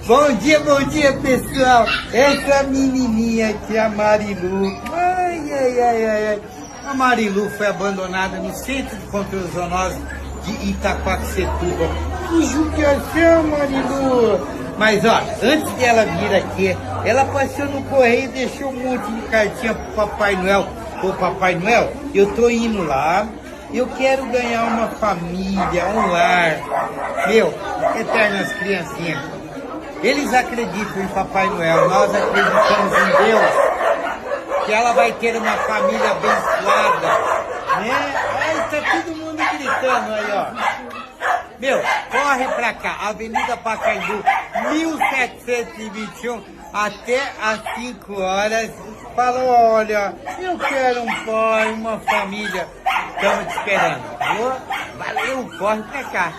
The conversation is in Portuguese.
Bom dia, pessoal. Essa menininha aqui, a Marilu. Ai, ai, ai, ai, ai. A Marilu foi abandonada no Centro de Controle de Zoonose de Itaquaquecetuba. Que judiação, Marilu. Mas, ó, antes dela vir aqui, ela passou no correio e deixou um monte de cartinha pro Papai Noel. Ô, Papai Noel, eu tô indo lá. Eu quero ganhar uma família, um lar. Meu, eternas criancinhas. Eles acreditam em Papai Noel, nós acreditamos em Deus. Que ela vai ter uma família abençoada. Né? Ai, tá todo mundo gritando aí, ó. Meu, corre pra cá, Avenida Pacaembu, 1721, até às 5 horas. Fala, olha, eu quero um pai, uma família. Estamos te esperando, falou? Valeu, corre pra cá.